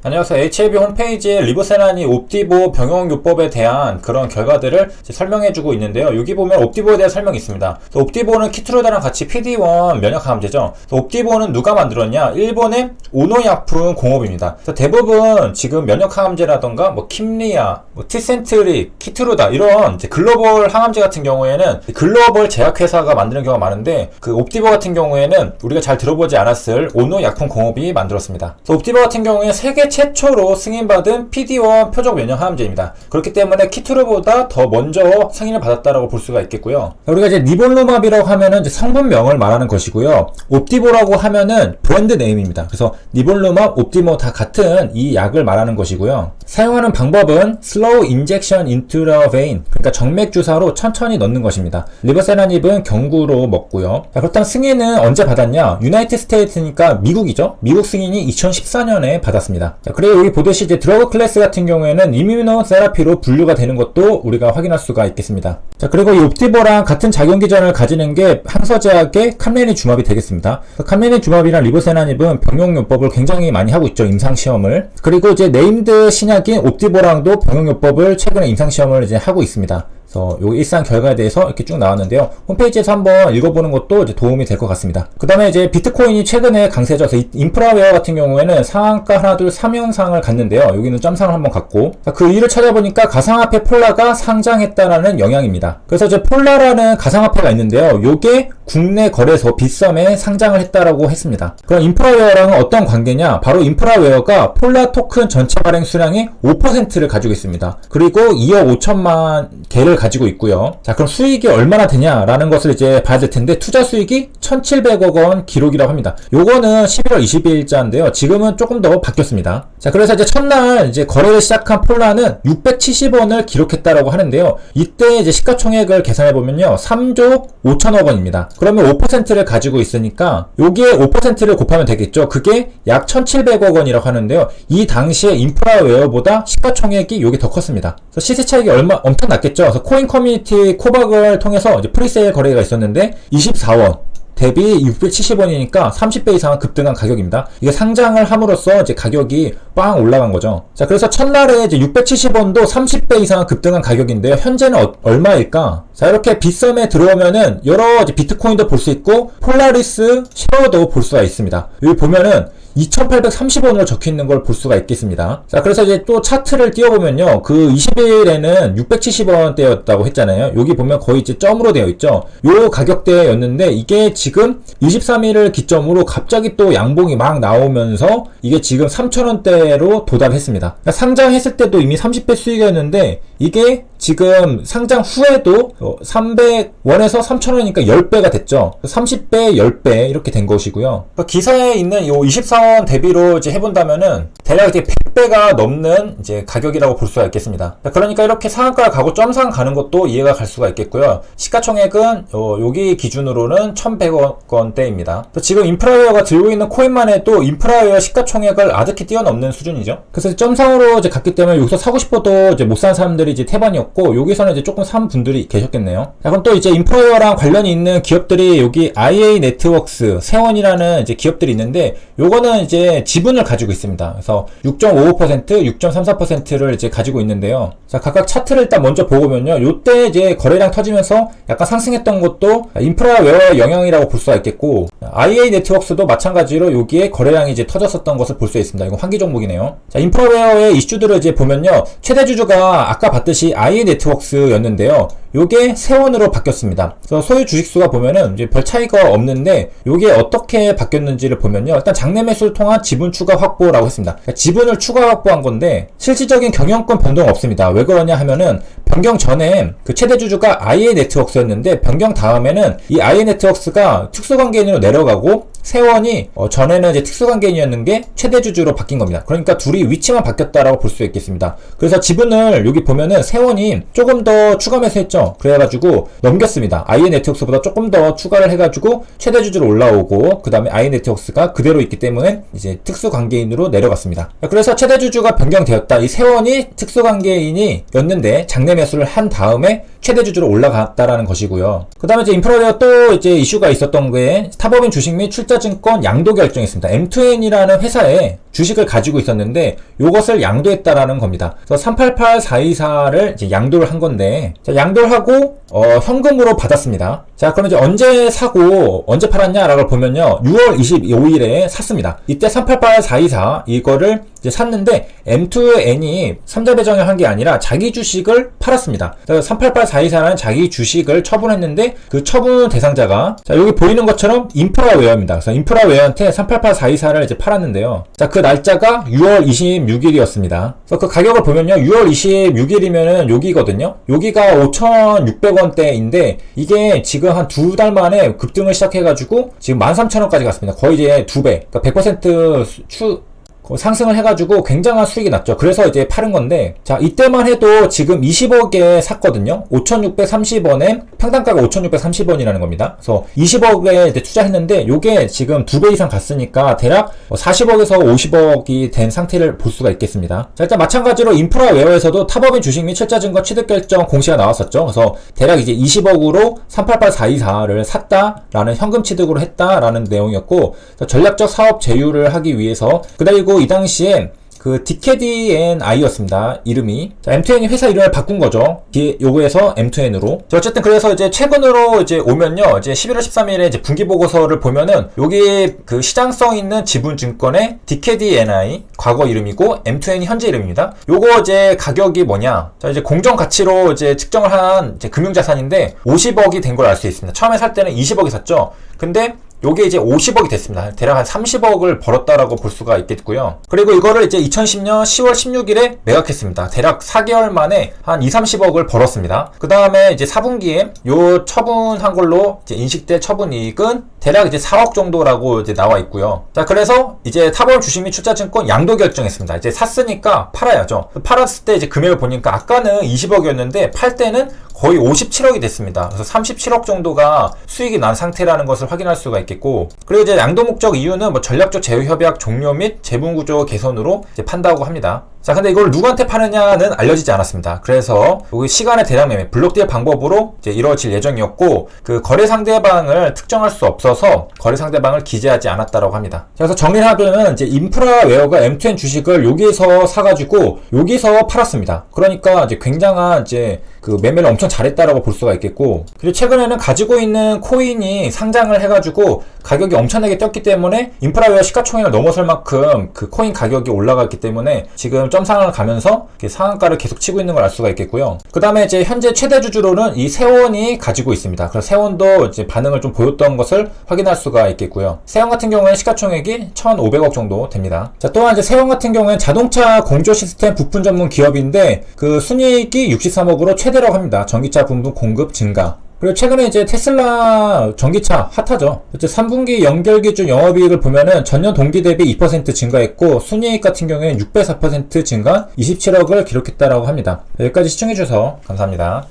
안녕하세요. HLB 홈페이지에 리보세라니 옵티보 병용요법에 대한 그런 결과들을 설명해주고 있는데요. 여기 보면 옵티보에 대한 설명이 있습니다. 옵티보는 키트루다랑 같이 PD-1 면역항암제죠. 옵티보는 누가 만들었냐? 일본의 오노약품 공업입니다. 대부분 지금 면역항암제라던가 킴리아, 티센트릭, 키트루다 이런 글로벌 항암제 같은 경우에는 글로벌 제약회사가 만드는 경우가 많은데, 그 옵티보 같은 경우에는 우리가 잘 들어보지 않았을 오노약품 공업이 만들었습니다. 옵티보 같은 경우에 세계 최초로 승인받은 PD-1 표적 면역 항암제입니다. 그렇기 때문에 키트루보다 더 먼저 승인을 받았다라고 볼 수가 있겠고요. 우리가 이제 니볼루맙이라고 하면은 이제 성분명을 말하는 것이고요. 옵티보라고 하면은 브랜드 네임입니다. 그래서 니볼루맙, 옵티모 다 같은 이 약을 말하는 것이고요. 사용하는 방법은 slow injection into the vein, 그러니까 정맥 주사로 천천히 넣는 것입니다. 리보세라닙은 경구로 먹고요. 그렇다면 승인은 언제 받았냐? 유나이티드 스테이트니까 미국이죠. 미국 승인이 2014년에 받았습니다. 그리고 여기 보듯이 이제 드러그 클래스 같은 경우에는 이뮤노 세라피로 분류가 되는 것도 우리가 확인할 수가 있겠습니다. 자, 그리고 이 옵티보랑 같은 작용 기전을 가지는 게 항서제약의 캄레니주맙이 되겠습니다. 캄레니주맙이랑 리보세라닙은 병용요법을 굉장히 많이 하고 있죠. 임상시험을. 그리고 이제 네임드 신약인 옵티보랑도 병용요법을 최근에 임상시험을 이제 하고 있습니다. 그래서 요 일상 결과에 대해서 이렇게 쭉 나왔는데요. 홈페이지에서 한번 읽어보는 것도 이제 도움이 될 것 같습니다. 그 다음에 이제 비트코인이 최근에 강세죠. 그래서 인프라웨어 같은 경우에는 상한가 하나 둘 3연상을 갔는데요. 여기는 점상을 한번 갔고, 그 이유를 찾아보니까 가상화폐 폴라가 상장했다라는 영향입니다. 그래서 이제 폴라라는 가상화폐가 있는데요. 요게 국내 거래소 빗썸에 상장을 했다라고 했습니다. 그럼 인프라웨어랑은 어떤 관계냐? 바로 인프라웨어가 폴라 토큰 전체 발행 수량의 5%를 가지고 있습니다. 그리고 2억 5천만 개를 가지고 있고요. 자, 그럼 수익이 얼마나 되냐라는 것을 이제 봐야 될 텐데, 투자 수익이 1,700억 원 기록이라고 합니다. 요거는 11월 22일자인데요. 지금은 조금 더 바뀌었습니다. 자, 그래서 이제 첫날 이제 거래를 시작한 폴라는 670원을 기록했다라고 하는데요. 이때 이제 시가총액을 계산해 보면요. 3조 5천억 원입니다. 그러면 5%를 가지고 있으니까 여기에 5%를 곱하면 되겠죠. 그게 약 1,700억 원이라고 하는데요. 이 당시에 인프라웨어보다 시가총액이 요게 더 컸습니다. 그래서 시세 차익이 엄청 났겠죠. 그래서 코인 커뮤니티 코박을 통해서 이제 프리세일 거래가 있었는데 24원 대비 670원이니까 30배 이상 급등한 가격입니다. 이게 상장을 함으로써 이제 가격이 빵 올라간 거죠. 자, 그래서 첫날에 이제 670원도 30배 이상 급등한 가격인데요. 현재는 얼마일까? 자, 이렇게 빗썸에 들어오면은 여러 이제 비트코인도 볼 수 있고 폴라리스 쉐어도 볼 수가 있습니다. 여기 보면은 2,830원으로 적혀있는 걸 볼 수가 있겠습니다. 자, 그래서 이제 또 차트를 띄워보면요. 그 20일에는 670원대였다고 했잖아요. 여기 보면 거의 이제 점으로 되어 있죠. 요 가격대였는데 이게 지금 23일을 기점으로 갑자기 또 양봉이 막 나오면서 이게 지금 3,000원대로 도달했습니다. 그러니까 상장했을 때도 이미 30배 수익이었는데 이게 지금 상장 후에도 300원에서 3,000원이니까 10배가 됐죠. 30배, 10배 이렇게 된 것이고요. 기사에 있는 요 24원 대비로 이제 해본다면은 대략 이제 100배가 넘는 이제 가격이라고 볼 수가 있겠습니다. 그러니까 이렇게 상한가를 가고 점상 가는 것도 이해가 갈 수가 있겠고요. 시가총액은 여기 기준으로는 1,100억 원대입니다. 지금 인프라웨어가 들고 있는 코인만 해도 인프라웨어 시가총액을 아득히 뛰어넘는 수준이죠. 그래서 점상으로 이제 갔기 때문에 여기서 사고 싶어도 이제 못 산 사람들이 이제 태반이었고, 여기서는 이제 조금 산 분들이 계셨겠네요. 자, 그럼 또 이제 인프라웨어랑 관련이 있는 기업들이 여기 IA 네트웍스, 세원이라는 이제 기업들이 있는데, 요거는 이제 지분을 가지고 있습니다. 그래서 6.55%, 6.34%를 이제 가지고 있는데요. 자, 각각 차트를 일단 먼저 보면요. 요때 이제 거래량 터지면서 약간 상승했던 것도 인프라웨어의 영향이라고 볼 수가 있겠고, IA 네트웍스도 마찬가지로 여기에 거래량이 이제 터졌었던 것을 볼 수 있습니다. 이건 환기 종목이네요. 자, 인프라웨어의 이슈들을 이제 보면요. 최대 주주가 아까 봤듯이 IA 네트웍스였는데요. 요게 세원으로 바뀌었습니다. 그래서 소유 주식수가 보면은 이제 별 차이가 없는데, 요게 어떻게 바뀌었는지를 보면요. 일단 장내 매수를 통한 지분 추가 확보라고 했습니다. 그러니까 지분을 추가 확보한 건데 실질적인 경영권 변동 없습니다. 왜 그러냐 하면은 변경 전에 그 최대 주주가 IA 네트웍스였는데 변경 다음에는 이 IA 네트웍스가 특수관계인으로 내려가고 세원이 전에는 이제 특수관계인이었는 게 최대 주주로 바뀐 겁니다. 그러니까 둘이 위치만 바뀌었다라고 볼 수 있겠습니다. 그래서 지분을 여기 보면은 세원이 조금 더 추가 매수했죠. 그래가지고 넘겼습니다. IA 네트웍스보다 조금 더 추가를 해가지고 최대 주주로 올라오고, 그 다음에 IA 네트웍스가 그대로 있기 때문에 이제 특수관계인으로 내려갔습니다. 그래서 최대 주주가 변경되었다. 이 세원이 특수관계인이었는데 장내 매수를 한 다음에 최대 주주로 올라갔다라는 것이고요. 그 다음에 이제 인프라웨어 또 이제 이슈가 있었던 게 스타법인 주식 및 출자 투자증권 양도 결정했습니다. M2N이라는 회사에 주식을 가지고 있었는데 요것을 양도했다라는 겁니다. 그래서 388424를 이제 양도를 한 건데, 자, 양도를 하고 현금으로 받았습니다. 자, 그럼 이제 언제 사고 언제 팔았냐라고 보면요, 6월 25일에 샀습니다. 이때 388424 이거를 이제 샀는데 M2N이 3자 배정을 한 게 아니라 자기 주식을 팔았습니다. 그래서 388424라는 자기 주식을 처분했는데 그 처분 대상자가, 자, 여기 보이는 것처럼 인프라웨어입니다. 그래서 인프라웨어한테 388424를 이제 팔았는데요. 자, 그 날짜가 6월 26일이었습니다. 그래서 그 가격을 보면요, 6월 26일이면은 여기거든요. 여기가 5,600원대인데 이게 지금 한 두 달 만에 급등을 시작해가지고 지금 13,000원까지 갔습니다. 거의 이제 2배, 그러니까 100% 상승을 해가지고 굉장한 수익이 났죠. 그래서 이제 파는 건데, 자, 이때만 해도 지금 20억에 샀거든요. 5,630원에 평당가가 5,630원이라는 겁니다. 그래서 20억에 이제 투자했는데 요게 지금 2배 이상 갔으니까 대략 40억에서 50억이 된 상태를 볼 수가 있겠습니다. 자, 일단 마찬가지로 인프라웨어에서도 타법인 주식 및 실자증권 취득결정 공시가 나왔었죠. 그래서 대략 이제 20억으로 388424를 샀다라는, 현금 취득으로 했다라는 내용이었고, 전략적 사업 제휴를 하기 위해서, 그리고 이 당시에 그 DKDNI였습니다. 이름이. 자, M2N이 회사 이름을 바꾼 거죠. 요거에서 M2N으로. 어쨌든 그래서 이제 최근으로 이제 오면요, 이제 11월 13일에 이제 분기 보고서를 보면은 여기 그 시장성 있는 지분증권의 DKDNI 과거 이름이고 M2N이 현재 이름입니다. 요거 이제 가격이 뭐냐? 자, 이제 공정 가치로 이제 측정을 한 이제 금융자산인데 50억이 된 걸 알 수 있습니다. 처음에 살 때는 20억이 샀죠. 근데 요게 이제 50억이 됐습니다. 대략 한 30억을 벌었다라고 볼 수가 있겠고요. 그리고 이거를 이제 2010년 10월 16일에 매각했습니다. 대략 4개월 만에 한 2-30억을 벌었습니다. 그 다음에 이제 4분기에 요 처분한 걸로 이제 인식될 처분이익은 대략 이제 4억 정도라고 이제 나와 있고요. 자, 그래서 이제 타법 주식 및 투자증권 양도 결정했습니다. 이제 샀으니까 팔아야죠. 팔았을 때 이제 금액을 보니까 아까는 20억이었는데 팔 때는 거의 57억이 됐습니다. 그래서 37억 정도가 수익이 난 상태라는 것을 확인할 수가 있겠고, 그리고 이제 양도 목적 이유는 뭐 전략적 제휴 협약 종료 및 재분 구조 개선으로 이제 판다고 합니다. 자, 근데 이걸 누구한테 파느냐는 알려지지 않았습니다. 그래서 여기 시간의 대량 매매, 블록딜 방법으로 이제 이루어질 예정이었고, 그 거래 상대방을 특정할 수 없어서 거래 상대방을 기재하지 않았다라고 합니다. 자, 그래서 정리를 하면은 이제 인프라웨어가 M2N 주식을 여기서 사가지고 여기서 팔았습니다. 그러니까 이제 굉장한 이제 그 매매를 엄청 잘했다라고 볼 수가 있겠고, 그리고 최근에는 가지고 있는 코인이 상장을 해가지고 가격이 엄청나게 뛰었기 때문에 인프라웨어 시가총액을 넘어설 만큼 그 코인 가격이 올라갔기 때문에 지금 점상을 가면서 상한가를 계속 치고 있는 걸 알 수가 있겠고요. 그 다음에 이제 현재 최대 주주로는 이 세원이 가지고 있습니다. 그래서 세원도 이제 반응을 좀 보였던 것을 확인할 수가 있겠고요. 세원 같은 경우에는 시가총액이 1,500억 정도 됩니다. 자, 또한 이제 세원 같은 경우에는 자동차 공조 시스템 부품 전문 기업인데 그 순이익이 63억으로 최대라고 합니다. 전기차 부품 공급 증가. 그리고 최근에 이제 테슬라 전기차 핫하죠. 이제 3분기 연결 기준 영업이익을 보면은 전년 동기 대비 2% 증가했고, 순이익 같은 경우에는 604% 증가 27억을 기록했다라고 합니다. 여기까지 시청해주셔서 감사합니다.